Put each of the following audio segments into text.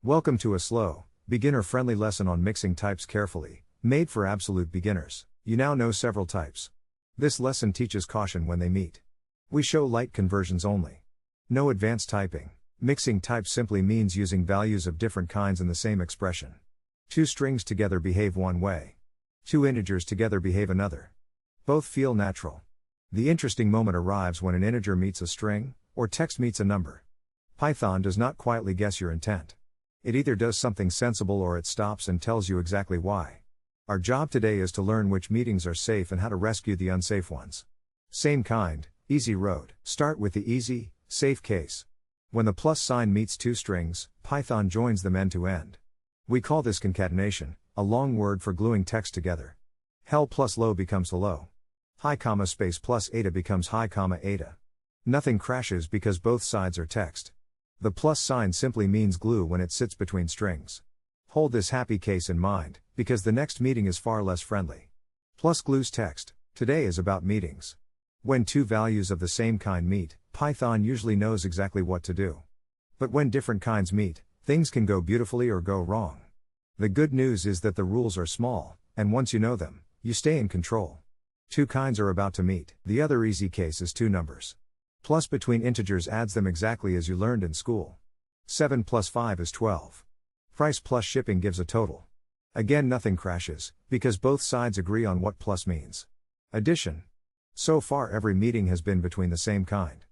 Welcome to a slow, beginner-friendly lesson on mixing types carefully, made for absolute beginners. You now know several types. This lesson teaches caution when they meet. We show light conversions only. No advanced typing. Mixing types simply means using values of different kinds in the same expression. Two strings together behave one way. Two integers together behave another. Both feel natural. The interesting moment arrives when an integer meets a string, or text meets a number. Python does not quietly guess your intent. It either does something sensible or it stops and tells you exactly why. Our job today is to learn which meetings are safe and how to rescue the unsafe ones. Same kind, easy road. Start with the easy, safe case. When the plus sign meets two strings, Python joins them end to end. We call this concatenation, a long word for gluing text together. Hell plus low becomes hello. High comma space plus eta becomes high comma eta. Nothing crashes because both sides are text. The plus sign simply means glue when it sits between strings. Hold this happy case in mind, because the next meeting is far less friendly. Plus glues text. Today is about meetings. When two values of the same kind meet, Python usually knows exactly what to do. But when different kinds meet, things can go beautifully or go wrong. The good news is that the rules are small, and once you know them, you stay in control. Two kinds are about to meet. The other easy case is two numbers. Plus between integers adds them exactly as you learned in school. 7 plus 5 is 12. Price plus shipping gives a total. Again, nothing crashes, because both sides agree on what plus means. Addition. So far every meeting has been between the same kind.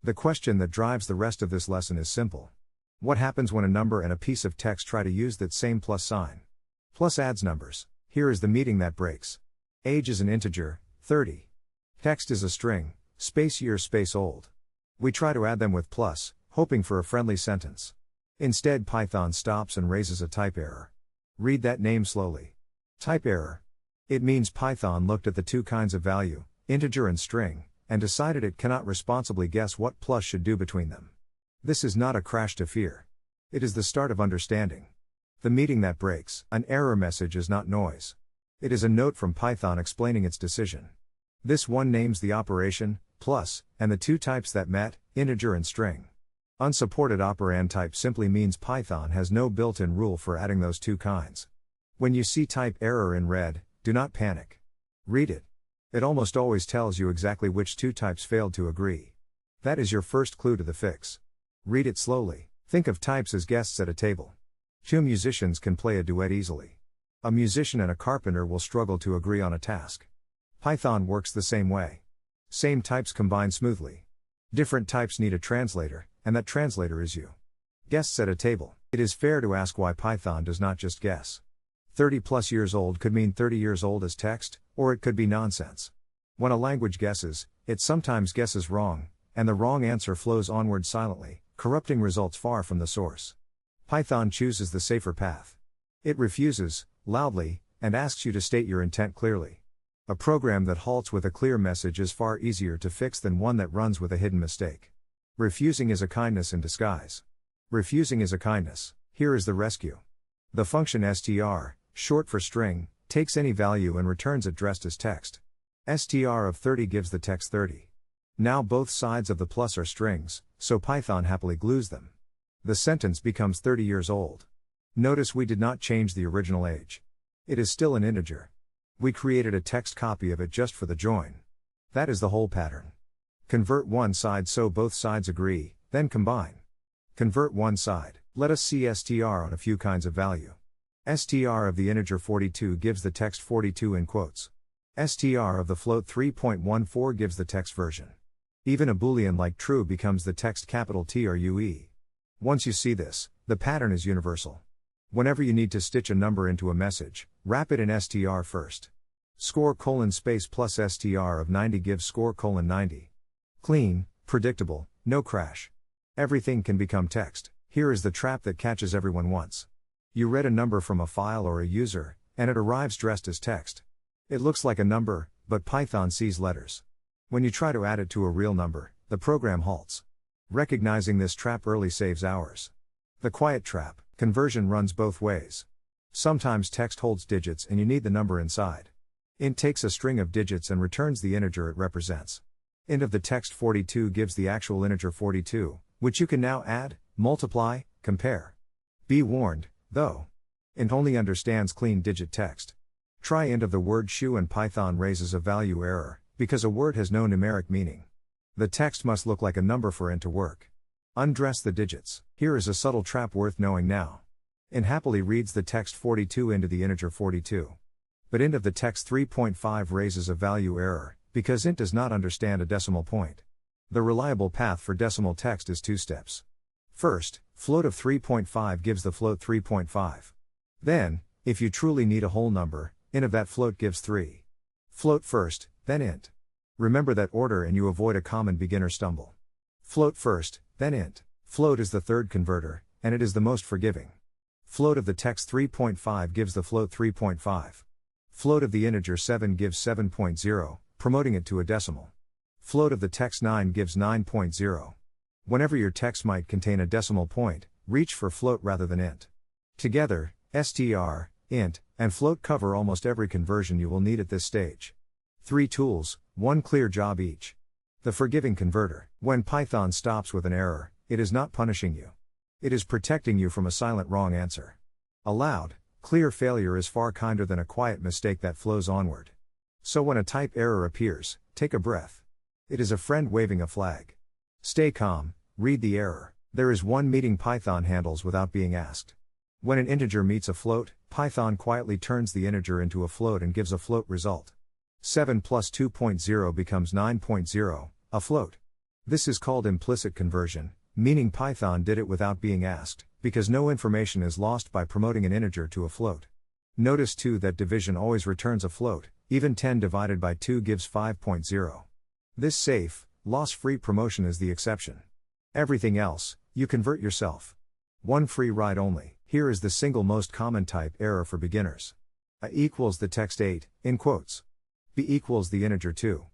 The question that drives the rest of this lesson is simple. What happens when a number and a piece of text try to use that same plus sign? Plus adds numbers. Here is the meeting that breaks. Age is an integer, 30. Text is a string, space year space old. We try to add them with plus, hoping for a friendly sentence. Instead, Python stops and raises a type error. Read that name slowly. Type error. It means Python looked at the two kinds of value, integer and string, and decided it cannot responsibly guess what plus should do between them. This is not a crash to fear. It is the start of understanding. The meeting that breaks. An error message is not noise. It is a note from Python explaining its decision. This one names the operation, plus, and the two types that met, integer and string. Unsupported operand type simply means Python has no built-in rule for adding those two kinds. When you see type error in red, do not panic. Read it. It almost always tells you exactly which two types failed to agree. That is your first clue to the fix. Read it slowly. Think of types as guests at a table. Two musicians can play a duet easily. A musician and a carpenter will struggle to agree on a task. Python works the same way. Same types combine smoothly. Different types need a translator, and that translator is you. Guests at a table. It is fair to ask why Python does not just guess. 30 plus years old could mean 30 years old as text, or it could be nonsense. When a language guesses, it sometimes guesses wrong, and the wrong answer flows onward silently, corrupting results far from the source. Python chooses the safer path. It refuses, loudly, and asks you to state your intent clearly. A program that halts with a clear message is far easier to fix than one that runs with a hidden mistake. Refusing is a kindness in disguise. Refusing is a kindness. Here is the rescue. The function str, short for string, takes any value and returns it dressed as text. Str of 30 gives the text 30. Now both sides of the plus are strings, so Python happily glues them. The sentence becomes 30 years old. Notice we did not change the original age. It is still an integer. We created a text copy of it just for the join. That is the whole pattern. Convert one side so both sides agree, then combine. Convert one side. Let us see str on a few kinds of value. Str of the integer 42 gives the text 42 in quotes. Str of the float 3.14 gives the text version. Even a boolean like true becomes the text capital TRUE. Once you see this, the pattern is universal. Whenever you need to stitch a number into a message, wrap it in str first. Score colon space plus str of 90 gives score colon 90. Clean, predictable, no crash. Everything can become text. Here is the trap that catches everyone once. You read a number from a file or a user, and it arrives dressed as text. It looks like a number, but Python sees letters. When you try to add it to a real number, the program halts. Recognizing this trap early saves hours. The quiet trap. Conversion runs both ways. Sometimes text holds digits and you need the number inside. Int takes a string of digits and returns the integer it represents. Int of the text 42 gives the actual integer 42, which you can now add, multiply, compare. Be warned, though. Int only understands clean digit text. Try int of the word shoe and Python raises a value error, because a word has no numeric meaning. The text must look like a number for int to work. Undress the digits. Here is a subtle trap worth knowing now. Int happily reads the text 42 into the integer 42. But int of the text 3.5 raises a value error, because int does not understand a decimal point. The reliable path for decimal text is 2 steps. First, float of 3.5 gives the float 3.5. Then, if you truly need a whole number, int of that float gives 3. Float first, then int. Remember that order and you avoid a common beginner stumble. Float first, then int. Float is the third converter, and it is the most forgiving. Float of the text 3.5 gives the float 3.5. Float of the integer 7 gives 7.0, promoting it to a decimal. Float of the text 9 gives 9.0. Whenever your text might contain a decimal point, reach for float rather than int. Together, str, int, and float cover almost every conversion you will need at this stage. 3 tools, 1 clear job each. The forgiving converter. When Python stops with an error, it is not punishing you. It is protecting you from a silent wrong answer. A loud, clear failure is far kinder than a quiet mistake that flows onward. So when a type error appears, take a breath. It is a friend waving a flag. Stay calm, read the error. There is one meeting Python handles without being asked. When an integer meets a float, Python quietly turns the integer into a float and gives a float result. 7 plus 2.0 becomes 9.0, a float. This is called implicit conversion, meaning Python did it without being asked, because no information is lost by promoting an integer to a float. Notice too that division always returns a float, even 10 divided by 2 gives 5.0. This safe, loss-free promotion is the exception. Everything else, you convert yourself. One free ride only. Here is the single most common type error for beginners. A equals the text 8, in quotes. B equals the integer 2.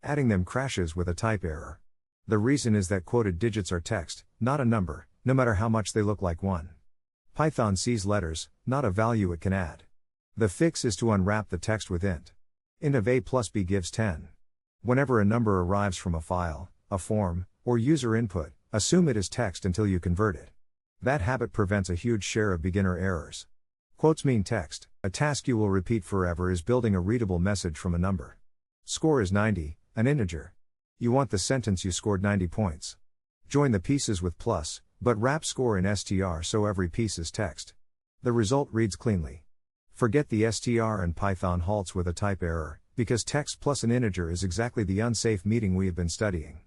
Adding them crashes with a type error. The reason is that quoted digits are text, not a number, no matter how much they look like one. Python sees letters, not a value it can add. The fix is to unwrap the text with int. Int of a plus b gives 10. Whenever a number arrives from a file, a form, or user input, assume it is text until you convert it. That habit prevents a huge share of beginner errors. Quotes mean text. A task you will repeat forever is building a readable message from a number. Score is 90, an integer. You want the sentence you scored 90 points. Join the pieces with plus, but wrap score in str so every piece is text. The result reads cleanly. Forget the str and Python halts with a type error, because text plus an integer is exactly the unsafe meeting we have been studying.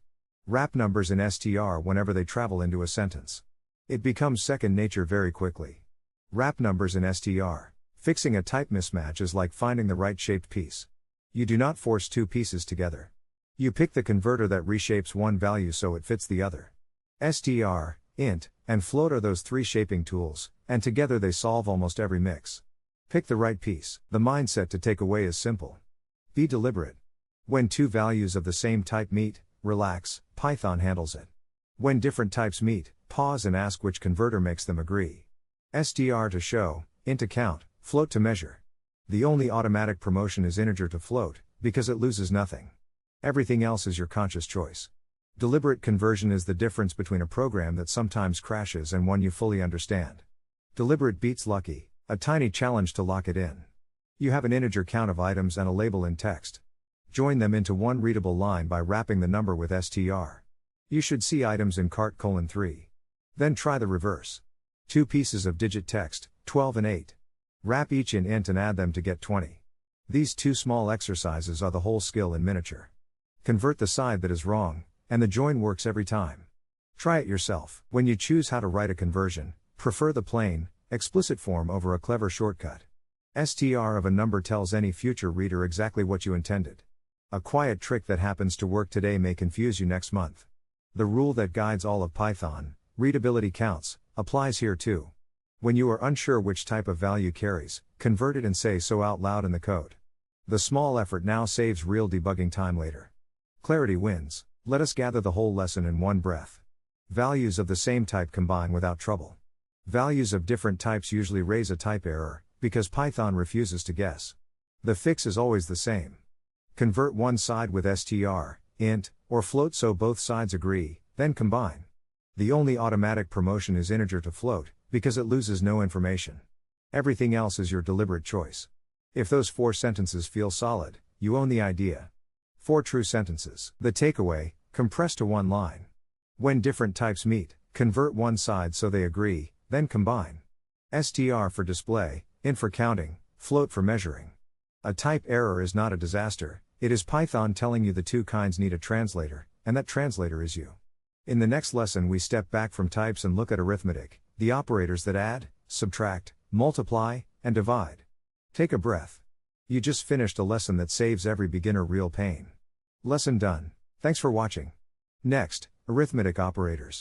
Wrap numbers in str whenever they travel into a sentence. It becomes second nature very quickly. Wrap numbers in str. Fixing a type mismatch is like finding the right shaped piece. You do not force two pieces together. You pick the converter that reshapes one value so it fits the other. Str, int, and float are those three shaping tools, and together they solve almost every mix. Pick the right piece. The mindset to take away is simple. Be deliberate. When two values of the same type meet, relax, Python handles it. When different types meet, pause and ask which converter makes them agree. Str to show, int to count, float to measure. The only automatic promotion is integer to float, because it loses nothing. Everything else is your conscious choice. Deliberate conversion is the difference between a program that sometimes crashes and one you fully understand. Deliberate beats lucky, a tiny challenge to lock it in. You have an integer count of items and a label in text. Join them into one readable line by wrapping the number with str. You should see items in cart: 3. Then try the reverse. Two pieces of digit text, 12 and 8. Wrap each in int and add them to get 20. These two small exercises are the whole skill in miniature. Convert the side that is wrong, and the join works every time. Try it yourself. When you choose how to write a conversion, prefer the plain, explicit form over a clever shortcut. Str of a number tells any future reader exactly what you intended. A quiet trick that happens to work today may confuse you next month. The rule that guides all of Python, readability counts, applies here too. When you are unsure which type of value carries, convert it and say so out loud in the code. The small effort now saves real debugging time later. Clarity wins. Let us gather the whole lesson in one breath. Values of the same type combine without trouble. Values of different types usually raise a type error, because Python refuses to guess. The fix is always the same. Convert one side with str, int, or float so both sides agree, then combine. The only automatic promotion is integer to float, because it loses no information. Everything else is your deliberate choice. If those 4 sentences feel solid, you own the idea. 4 true sentences. The takeaway, compressed to 1 line. When different types meet, convert one side so they agree, then combine. STR for display, int for counting, float for measuring. A type error is not a disaster, it is Python telling you the 2 kinds need a translator, and that translator is you. In the next lesson we step back from types and look at arithmetic, the operators that add, subtract, multiply, and divide. Take a breath. You just finished a lesson that saves every beginner real pain. Lesson done. Thanks for watching. Next, arithmetic operators.